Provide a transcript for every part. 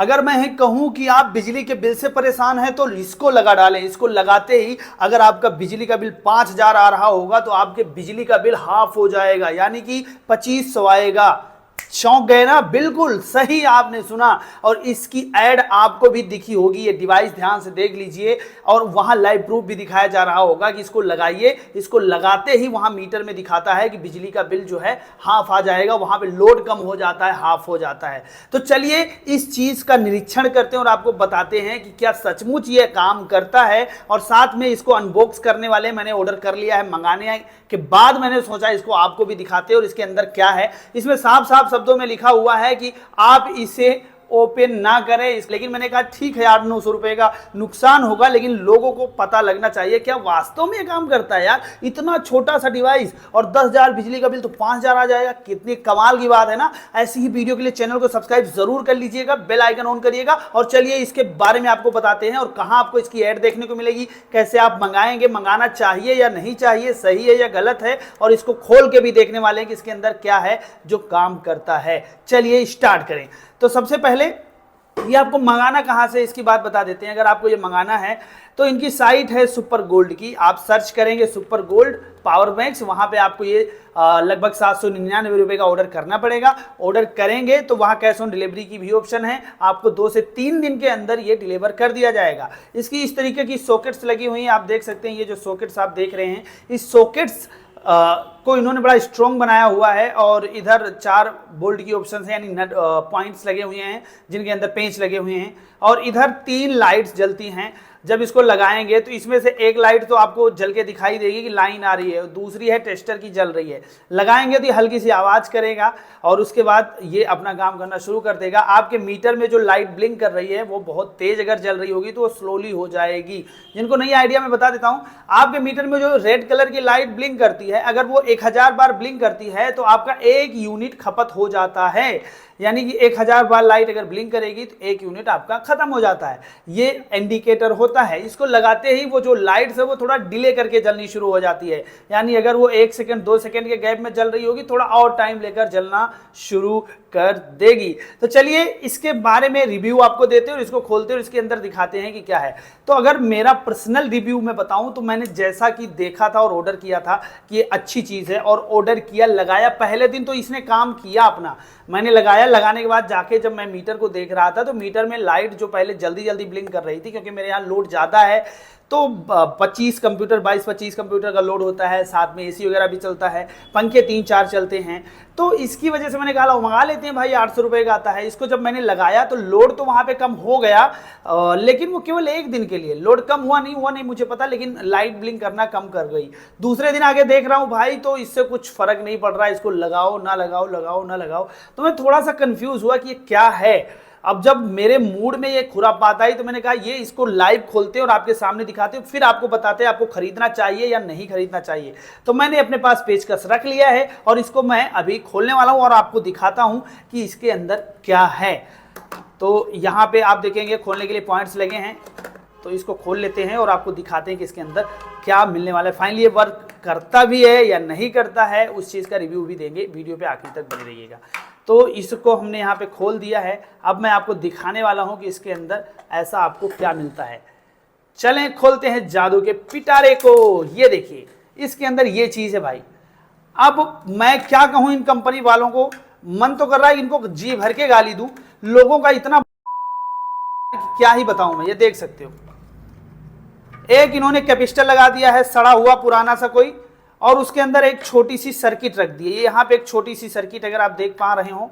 अगर मैं कहूं कि आप बिजली के बिल से परेशान हैं तो इसको लगा डालें। इसको लगाते ही अगर आपका बिजली का बिल 5,000 आ रहा होगा तो आपके बिजली का बिल हाफ हो जाएगा, यानी कि 2500 आएगा। चौंक गए ना? बिल्कुल सही आपने सुना। और इसकी एड आपको भी दिखी होगी, ये डिवाइस ध्यान से देख लीजिए, और वहां लाइव प्रूफ भी दिखाया जा रहा होगा कि इसको लगाइए। इसको लगाते ही वहां मीटर में दिखाता है कि बिजली का बिल जो है हाफ आ जाएगा, वहां पे लोड कम हो जाता है, हाफ हो जाता है। तो चलिए इस चीज का निरीक्षण करते हैं और आपको बताते हैं कि क्या सचमुच ये काम करता है। और साथ में इसको अनबॉक्स करने वाले मैंने ऑर्डर कर लिया है। मंगाने के बाद मैंने सोचा इसको आपको भी दिखाते हैं और इसके अंदर क्या है। इसमें साफ साफ शब्दों में लिखा हुआ है कि आप इसे ओपन ना करें, लेकिन मैंने कहा ठीक है यार, 900 रुपए का नुकसान होगा, लेकिन लोगों को पता लगना चाहिए क्या वास्तव में ये काम करता है। यार इतना छोटा सा डिवाइस और 10,000 बिजली का बिल तो 5,000 आ जाएगा, कितनी कमाल की बात है ना। ऐसी ही वीडियो के लिए चैनल को सब्सक्राइब जरूर कर लीजिएगा, बेल आइकन ऑन करिएगा। और चलिए इसके बारे में आपको बताते हैं और कहां आपको इसकी ऐड देखने को मिलेगी, कैसे आप मंगाएंगे, मंगाना चाहिए या नहीं चाहिए, सही है या गलत है, और इसको खोल के भी देखने वाले हैं कि इसके अंदर क्या है जो काम करता है। चलिए स्टार्ट करें। तो सबसे पहले ये आपको मंगाना कहाँ से, इसकी बात बता देते हैं। अगर आपको ये मंगाना है तो इनकी साइट है सुपर गोल्ड की। आप सर्च करेंगे सुपर गोल्ड पावर बैंक्स, वहाँ पे आपको ये लगभग 799 रुपये का ऑर्डर करना पड़ेगा। ऑर्डर करेंगे तो वहाँ कैश ऑन डिलीवरी की भी ऑप्शन है, आपको 2 से 3 दिन के अंदर ये डिलीवर कर दिया जाएगा। इसकी इस तरीके की सॉकेट्स लगी हुई हैं, आप देख सकते हैं। ये जो सॉकेट्स आप देख रहे हैं, इस सॉकेट्स को इन्होंने बड़ा स्ट्रॉन्ग बनाया हुआ है। और इधर 4 बोल्ट की ऑप्शन है, यानी नट पॉइंट्स लगे हुए हैं जिनके अंदर पेंच लगे हुए हैं। और इधर 3 लाइट्स जलती हैं। जब इसको लगाएंगे तो इसमें से एक लाइट तो आपको जल के दिखाई देगी कि लाइन आ रही है, दूसरी है टेस्टर की जल रही है। लगाएंगे तो ये हल्की सी आवाज़ करेगा और उसके बाद ये अपना काम करना शुरू कर देगा। आपके मीटर में जो लाइट ब्लिंक कर रही है वो बहुत तेज अगर जल रही होगी तो वो स्लोली हो जाएगी। जिनको नहीं आइडिया मैं बता देता हूँ, आपके मीटर में जो रेड कलर की लाइट ब्लिंक करती है, अगर वो 1000 बार ब्लिंक करती है तो आपका 1 यूनिट खपत हो जाता है। यानी कि 1000 बार लाइट अगर ब्लिंक करेगी तो 1 यूनिट आपका खत्म हो जाता है। ये इंडिकेटर होता है। इसको लगाते ही वो जो लाइट्स है वो थोड़ा डिले करके जलनी शुरू हो जाती है। यानी अगर वो 1 सेकंड 2 सेकंड के गैप में जल रही होगी, थोड़ा और टाइम लेकर जलना शुरू कर देगी। तो चलिए इसके बारे में रिव्यू आपको देते हैं और इसको खोलते हैं और इसके अंदर दिखाते हैं कि क्या है। तो अगर मेरा पर्सनल रिव्यू में बताऊं तो मैंने जैसा कि देखा था और ऑर्डर किया था कि ये अच्छी चीज़ है, और ऑर्डर किया, लगाया। पहले दिन तो इसने काम किया अपना, मैंने लगाया। लगाने के बाद जाके जब मैं मीटर को देख रहा था तो मीटर में लाइट जो पहले जल्दी जल्दी ब्लिंक कर रही थी, क्योंकि मेरे यहाँ लोड ज़्यादा है तो 25 कंप्यूटर 22-25 कंप्यूटर का लोड होता है, साथ में एसी वगैरह भी चलता है, पंखे 3-4 चलते हैं। तो इसकी वजह से मैंने कहा मंगा लेते हैं भाई, 800 रुपये का आता है। इसको जब मैंने लगाया तो लोड तो वहाँ पे कम हो गया, लेकिन वो केवल 1 दिन के लिए। लोड कम हुआ नहीं मुझे पता, लेकिन लाइट ब्लिंक करना कम कर गई। दूसरे दिन आगे देख रहा हूँ भाई तो इससे कुछ फर्क नहीं पड़ रहा है। इसको लगाओ ना लगाओ, लगाओ ना लगाओ, तो मैं थोड़ा सा कंफ्यूज हुआ कि ये क्या है। अब जब मेरे मूड में ये खुरापात आई तो मैंने कहा ये इसको लाइव खोलते हैं और आपके सामने दिखाते हैं, फिर आपको बताते हैं आपको खरीदना चाहिए या नहीं खरीदना चाहिए। तो मैंने अपने पास पेचकस रख लिया है और इसको मैं अभी खोलने वाला हूं और आपको दिखाता हूं कि इसके अंदर क्या है। तो यहाँ पे आप देखेंगे खोलने के लिए पॉइंट्स लगे हैं, तो इसको खोल लेते हैं और आपको दिखाते हैं कि इसके अंदर क्या मिलने वाला है। फाइनली ये वर्क करता भी है या नहीं करता है, उस चीज़ का रिव्यू भी देंगे। वीडियो पे आखिर तक बने रहिएगा। तो इसको हमने यहाँ पे खोल दिया है। अब मैं आपको दिखाने वाला हूँ कि इसके अंदर ऐसा आपको क्या मिलता है। चलें खोलते हैं जादू के पिटारे को। ये देखिए इसके अंदर ये चीज़ है भाई। अब मैं क्या कहूँ इन कंपनी वालों को, मन तो कर रहा है इनको जी भर के गाली दूँ। लोगों का इतना क्या ही बताऊँ मैं। ये देख सकते हो, एक इन्होंने कैपेसिटर लगा दिया है, सड़ा हुआ पुराना सा कोई, और उसके अंदर एक छोटी सी सर्किट रख दी है। ये यहाँ पे एक छोटी सी सर्किट अगर आप देख पा रहे हो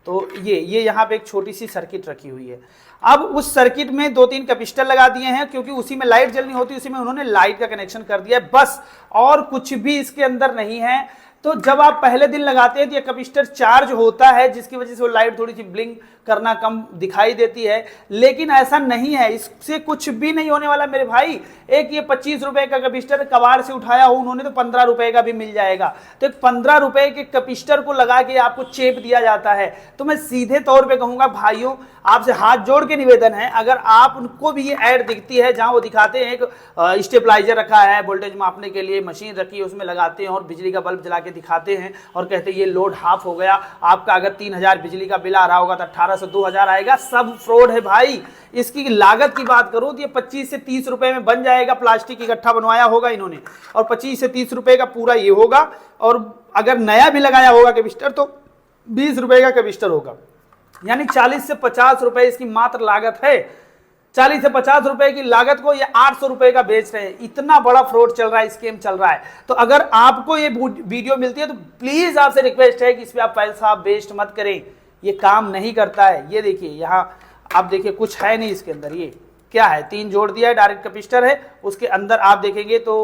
तो ये यहाँ पे एक छोटी सी सर्किट रखी हुई है। अब उस सर्किट में 2-3 कैपेसिटर लगा दिए हैं, क्योंकि उसी में लाइट जलनी होती है, उसी में उन्होंने लाइट का कनेक्शन कर दिया है बस, और कुछ भी इसके अंदर नहीं है। तो जब आप पहले दिन लगाते हैं तो ये कैपेसिटर चार्ज होता है, जिसकी वजह से वो लाइट थोड़ी सी ब्लिंक करना कम दिखाई देती है, लेकिन ऐसा नहीं है। इससे कुछ भी नहीं होने वाला मेरे भाई। एक ये 25 रुपए का कैपेसिटर कबाड़ से उठाया हो उन्होंने तो 15 रुपए का भी मिल जाएगा। तो 15 रुपए के कैपेसिटर को लगा के आपको चेप दिया जाता है। तो मैं सीधे तौर पे कहूंगा भाइयों, आपसे हाथ जोड़ के निवेदन है, अगर आप उनको भी ये ऐड दिखती है जहां वो दिखाते हैं एक स्टेबलाइजर रखा है, वोल्टेज मापने के लिए मशीन रखी है, उसमें लगाते हैं और बिजली का बल्ब जला के दिखाते हैं और कहते हैं ये लोड हाफ हो गया। आपका अगर 3000 बिजली का बिल आ रहा होगा तो 1800 1500 2000 आएगा, सब फ्रॉड है भाई। इसकी लागत की बात करूं तो ये 25 से 30 रुपए में बन जाएगा। प्लास्टिक इकट्ठा बनवाया होगा इन्होंने और 25 से 30 रुपए का पूरा ये होगा। और अगर नया भी लगाया होगा कैपिस्टर तो 20 रुपए का कैपिस्टर होगा, यानी 40 से 50 रुपए इसकी मात्र लागत है। 40 से 50 रुपए की लागत को ये 800 रुपए का बेच रहे हैं। इतना बड़ा फ्रॉड चल रहा है, स्कैम चल रहा है। तो अगर आपको ये वीडियो मिलती है तो प्लीज आपसे रिक्वेस्ट है कि इस पे आप पैसा वेस्ट मत करें, ये काम नहीं करता है। ये देखिए यहाँ आप देखिए कुछ है नहीं इसके अंदर, ये क्या है, 3 जोड़ दिया है, डायरेक्ट कैपिस्टर है। उसके अंदर आप देखेंगे तो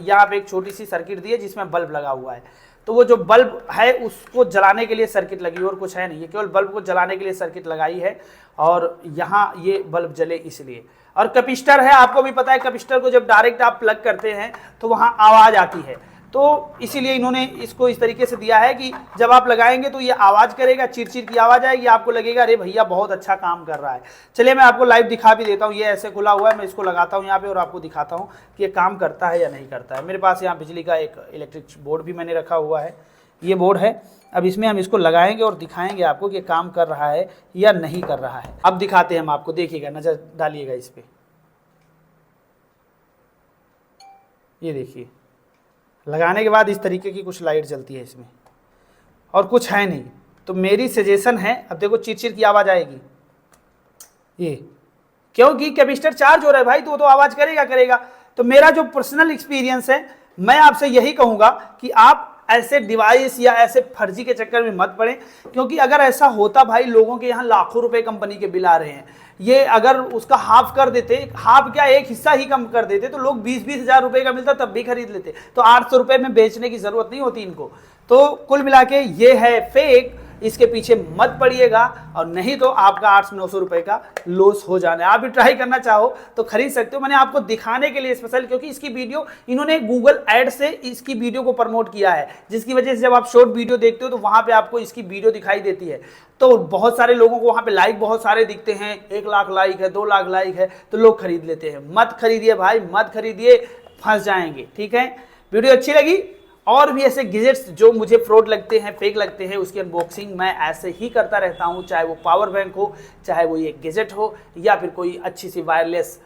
यहाँ पे एक छोटी सी सर्किट दी है जिसमें बल्ब लगा हुआ है। तो वो जो बल्ब है उसको जलाने के लिए सर्किट लगी है और कुछ है नहीं, ये केवल बल्ब को जलाने के लिए सर्किट लगाई है और यहाँ ये बल्ब जले इसलिए। और कैपिस्टर है, आपको भी पता है कैपिस्टर को जब डायरेक्ट आप प्लग करते हैं तो वहाँ आवाज़ आती है, तो इसीलिए इन्होंने इसको इस तरीके से दिया है कि जब आप लगाएंगे तो ये आवाज़ करेगा, चिरचिर की आवाज़ आएगी, आपको लगेगा अरे भैया बहुत अच्छा काम कर रहा है। चलिए मैं आपको लाइव दिखा भी देता हूँ। ये ऐसे खुला हुआ है, मैं इसको लगाता हूँ यहाँ पे और आपको दिखाता हूँ कि ये काम करता है या नहीं करता है। मेरे पास यहाँ बिजली का एक इलेक्ट्रिक बोर्ड भी मैंने रखा हुआ है, ये बोर्ड है। अब इसमें हम इसको लगाएंगे और दिखाएंगे आपको कि काम कर रहा है या नहीं कर रहा है। अब दिखाते हैं हम आपको, देखिएगा, नज़र डालिएगा इस पर। ये देखिए लगाने के बाद इस तरीके की कुछ लाइट जलती है इसमें और कुछ है नहीं। तो मेरी सजेशन है, अब देखो चिरचिर की आवाज़ आएगी, ये क्योंकि कैपिस्टर चार्ज हो रहा है भाई, तो आवाज़ करेगा। तो मेरा जो पर्सनल एक्सपीरियंस है, मैं आपसे यही कहूँगा कि आप ऐसे डिवाइस या ऐसे फर्जी के चक्कर में मत पड़ें, क्योंकि अगर ऐसा होता भाई, लोगों के यहाँ लाखों रुपए कंपनी के बिल आ रहे हैं, ये अगर उसका हाफ कर देते, हाफ क्या एक हिस्सा ही कम कर देते तो लोग 20-20 हजार रुपए का मिलता तब भी खरीद लेते। तो 800 रुपए में बेचने की जरूरत नहीं होती इनको। तो कुल मिला के ये है फेक, इसके पीछे मत पड़िएगा, और नहीं तो आपका 800-900 रुपए का लॉस हो जाना है। आप भी ट्राई करना चाहो तो खरीद सकते हो। मैंने आपको दिखाने के लिए स्पेशल, क्योंकि इसकी वीडियो इन्होंने गूगल ऐड से इसकी वीडियो को प्रमोट किया है, जिसकी वजह से जब आप शॉर्ट वीडियो देखते हो तो वहां पे आपको इसकी वीडियो दिखाई देती है। तो बहुत सारे लोगों को वहां पे लाइक बहुत सारे दिखते हैं, 1 लाख लाइक है, 2 लाख लाइक है, तो लोग खरीद लेते हैं। मत खरीदिए भाई, मत खरीदिए, फंस जाएंगे। ठीक है, वीडियो अच्छी लगी? और भी ऐसे गैजेट्स जो मुझे फ्रॉड लगते हैं, फेक लगते हैं, उसकी अनबॉक्सिंग मैं ऐसे ही करता रहता हूं, चाहे वो पावर बैंक हो, चाहे वो ये गैजेट हो, या फिर कोई अच्छी सी वायरलेस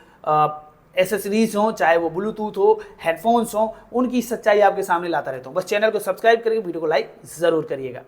एसेसरीज हो, चाहे वो ब्लूटूथ हो, हेडफोन्स हो, उनकी सच्चाई आपके सामने लाता रहता हूं। बस चैनल को सब्सक्राइब करके वीडियो को लाइक जरूर करिएगा।